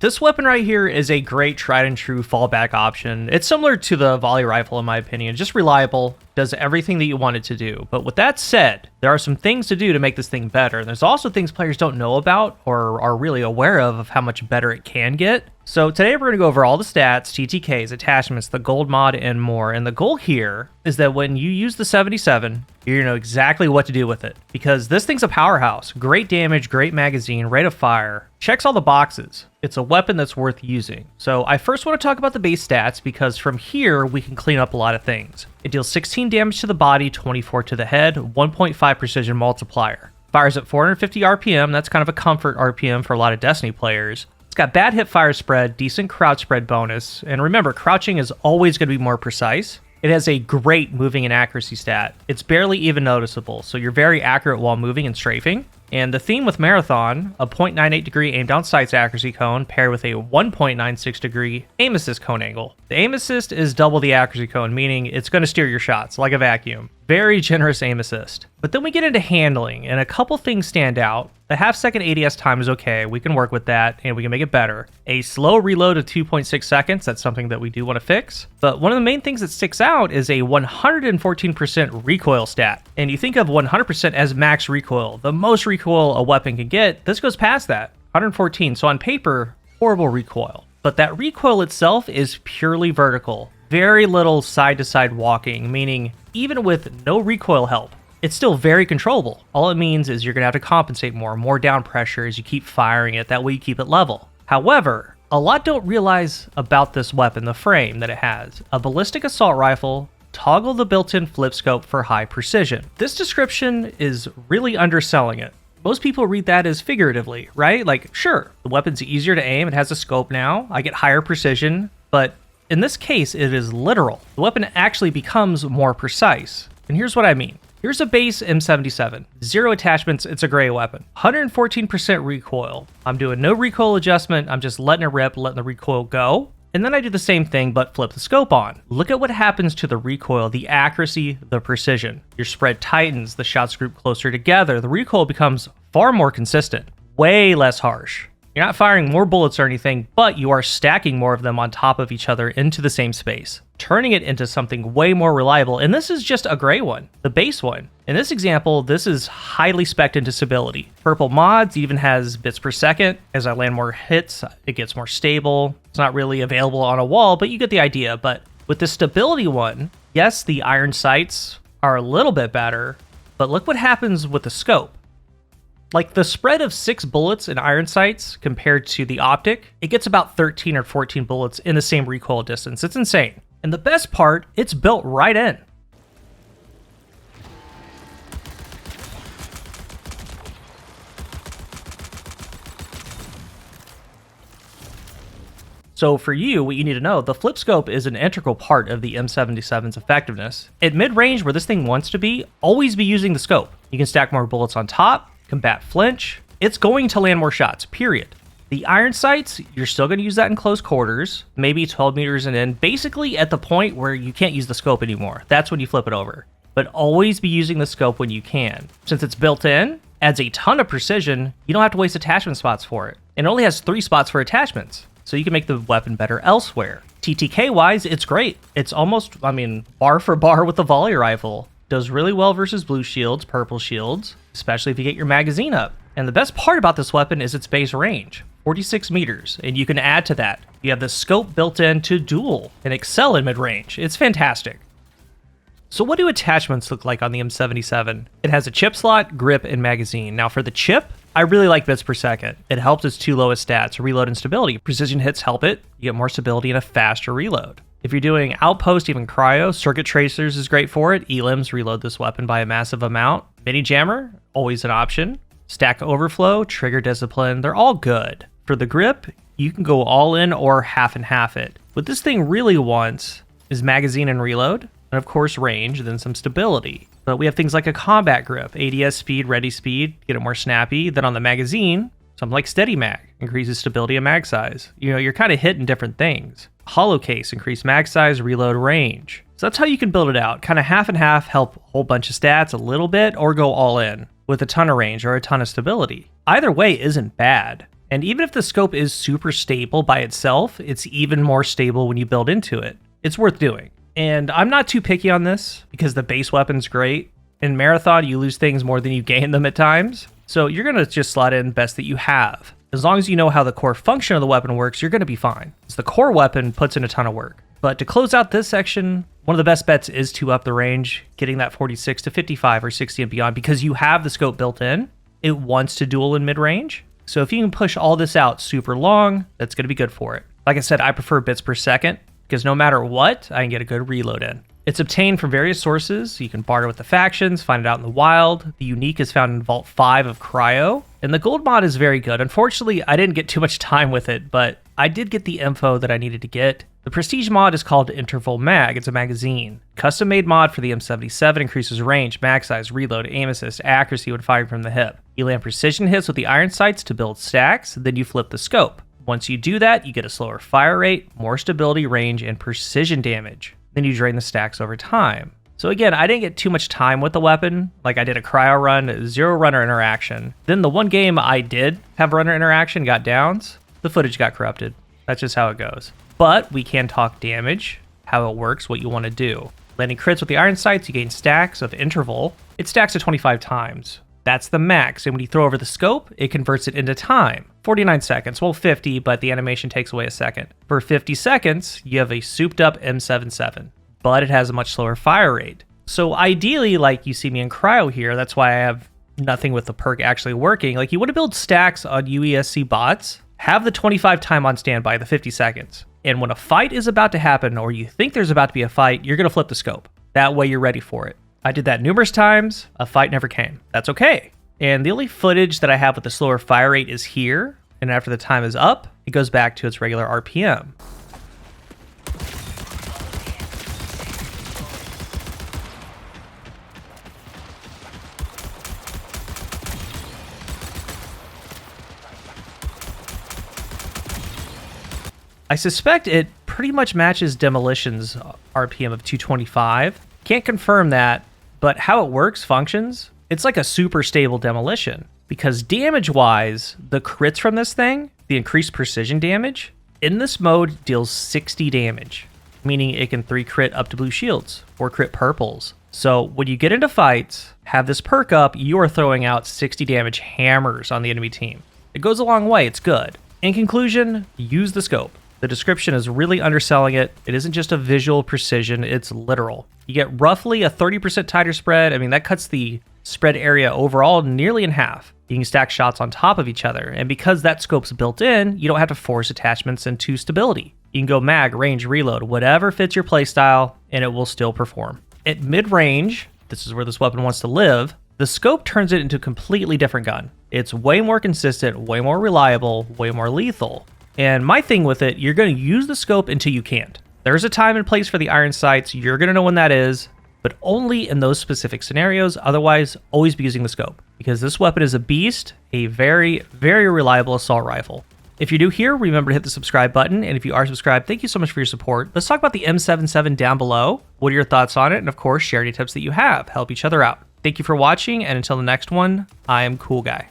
This weapon right here is a great tried and true fallback option. It's similar to the volley rifle in my opinion, just reliable, does everything that you want it to do. But with that said, there are some things to do to make this thing better. And there's also things players don't know about or are really aware of how much better it can get. So today we're going to go over all the stats, TTKs, attachments, the gold mod, and more. And the goal here is that when you use the 77, you're going to know exactly what to do with it. Because this thing's a powerhouse. Great damage, great magazine, rate of fire. Checks all the boxes. It's a weapon that's worth using. So I first want to talk about the base stats because from here we can clean up a lot of things. It deals 16 damage to the body, 24 to the head, 1.5 precision multiplier. Fires at 450 RPM, that's kind of a comfort RPM for a lot of Destiny players. It's got bad hip fire spread, decent crouch spread bonus, and remember, crouching is always going to be more precise. It has a great moving and accuracy stat. It's barely even noticeable, so you're very accurate while moving and strafing. And the theme with Marathon, a 0.98 degree aim down sights accuracy cone paired with a 1.96 degree aim assist cone angle. The aim assist is double the accuracy cone, meaning it's going to steer your shots like a vacuum. Very generous aim assist. But then we get into handling, and a couple things stand out. The half-second ADS time is okay, we can work with that, and we can make it better. A slow reload of 2.6 seconds, that's something that we do want to fix. But one of the main things that sticks out is a 114% recoil stat. And you think of 100% as max recoil, the most recoil a weapon can get. This goes past that, 114. So on paper, horrible recoil. But that recoil itself is purely vertical. Very little side-to-side walking, meaning even with no recoil help, it's still very controllable. All it means is you're going to have to compensate more down pressure as you keep firing it, that way you keep it level. However, a lot don't realize about this weapon, the frame that it has. A ballistic assault rifle, toggle the built-in flip scope for high precision. This description is really underselling it. Most people read that as figuratively, right? Like, sure, the weapon's easier to aim, it has a scope now, I get higher precision, but in this case, it is literal. The weapon actually becomes more precise. And here's what I mean. Here's a base M77. 0 attachments, it's a gray weapon. 114% recoil. I'm doing no recoil adjustment, I'm just letting it rip, letting the recoil go. And then I do the same thing, but flip the scope on. Look at what happens to the recoil, the accuracy, the precision. Your spread tightens, the shots group closer together. The recoil becomes far more consistent, way less harsh. You're not firing more bullets or anything, but you are stacking more of them on top of each other into the same space, turning it into something way more reliable. And this is just a gray one, the base one. In this example, this is highly spec'd into stability. Purple mods even has bits per second. As I land more hits, it gets more stable. It's not really available on a wall, but you get the idea. But with the stability one, yes, the iron sights are a little bit better, but look what happens with the scope. Like the spread of 6 bullets in iron sights compared to the optic, it gets about 13 or 14 bullets in the same recoil distance. It's insane. And the best part, it's built right in. So for you, what you need to know, the flip scope is an integral part of the M77's effectiveness. At mid-range, where this thing wants to be, always be using the scope. You can stack more bullets on top, combat flinch, it's going to land more shots, period. The iron sights, you're still going to use that in close quarters, maybe 12 meters and in, basically at the point where you can't use the scope anymore. That's when you flip it over. But always be using the scope when you can. Since it's built in, adds a ton of precision, you don't have to waste attachment spots for it. And it only has 3 spots for attachments, so you can make the weapon better elsewhere. TTK-wise, it's great. It's almost, bar for bar with the volley rifle. Does really well versus blue shields, purple shields, especially if you get your magazine up. And the best part about this weapon is its base range, 46 meters, and you can add to that. You have the scope built in to duel and excel in mid-range. It's fantastic. So what do attachments look like on the M77? It has a chip slot, grip, and magazine. Now for the chip, I really like bits per second. It helps its 2 lowest stats, reload and stability. Precision hits help it, you get more stability and a faster reload. If you're doing outpost, even cryo, circuit tracers is great for it. Elims reload this weapon by a massive amount. Mini jammer, always an option. Stack overflow, trigger discipline, they're all good. For the grip, you can go all in or half and half it. What this thing really wants is magazine and reload, and of course range, then some stability. But we have things like a combat grip, ADS speed, ready speed, get it more snappy. Then on the magazine, something like steady mag, increases stability and mag size. You're kind of hitting different things. Hollow case, increase mag size, reload range. So that's how you can build it out. Kind of half and half, help a whole bunch of stats a little bit, or go all in with a ton of range or a ton of stability. Either way isn't bad. And even if the scope is super stable by itself, it's even more stable when you build into it. It's worth doing. And I'm not too picky on this because the base weapon's great. In Marathon, you lose things more than you gain them at times. So you're going to just slot in best that you have. As long as you know how the core function of the weapon works, you're going to be fine. So the core weapon puts in a ton of work. But to close out this section, one of the best bets is to up the range, getting that 46 to 55 or 60 and beyond, because you have the scope built in. It wants to duel in mid-range. So if you can push all this out super long, that's going to be good for it. Like I said, I prefer bits per second, because no matter what, I can get a good reload in. It's obtained from various sources. You can barter with the factions, find it out in the wild. The unique is found in Vault 5 of Cryo. And the gold mod is very good. Unfortunately, I didn't get too much time with it, but I did get the info that I needed to get. The prestige mod is called Interval Mag. It's a magazine. Custom made mod for the M77 increases range, mag size, reload, aim assist, accuracy when firing from the hip. You land precision hits with the iron sights to build stacks, then you flip the scope. Once you do that, you get a slower fire rate, more stability, range, and precision damage. Then you drain the stacks over time. So again, I didn't get too much time with the weapon. Like I did a cryo run, 0 runner interaction. Then the one game I did have runner interaction, got downs, the footage got corrupted. That's just how it goes. But we can talk damage, how it works, what you want to do. Landing crits with the iron sights, you gain stacks of interval. It stacks to 25 times. That's the max, and when you throw over the scope, it converts it into time. 49 seconds, well 50, but the animation takes away a second. For 50 seconds, you have a souped up M77, but it has a much slower fire rate. So ideally, like you see me in cryo here, that's why I have nothing with the perk actually working. Like you want to build stacks on UESC bots, have the 25 time on standby, the 50 seconds. And when a fight is about to happen, or you think there's about to be a fight, you're going to flip the scope. That way you're ready for it. I did that numerous times. A fight never came. That's okay. And the only footage that I have with the slower fire rate is here. And after the time is up, it goes back to its regular RPM. I suspect it pretty much matches Demolition's RPM of 225. Can't confirm that, but how it works, functions, it's like a super stable Demolition. Because damage-wise, the crits from this thing, the increased precision damage, in this mode deals 60 damage. Meaning it can 3 crit up to blue shields, 4 crit purples. So when you get into fights, have this perk up, you are throwing out 60 damage hammers on the enemy team. It goes a long way, it's good. In conclusion, use the scope. The description is really underselling it. It isn't just a visual precision, it's literal. You get roughly a 30% tighter spread. I mean, that cuts the spread area overall nearly in half. You can stack shots on top of each other, and because that scope's built in, you don't have to force attachments into stability. You can go mag, range, reload, whatever fits your playstyle, and it will still perform. At mid-range, this is where this weapon wants to live, the scope turns it into a completely different gun. It's way more consistent, way more reliable, way more lethal. And my thing with it, you're going to use the scope until you can't. There's a time and place for the iron sights, you're going to know when that is, but only in those specific scenarios. Otherwise, always be using the scope, because this weapon is a beast, a very, very reliable assault rifle. If you're new here, remember to hit the subscribe button, and if you are subscribed, thank you so much for your support. Let's talk about the M77 down below. What are your thoughts on it? And of course, share any tips that you have. Help each other out. Thank you for watching, and until the next one, I am CoolGuy.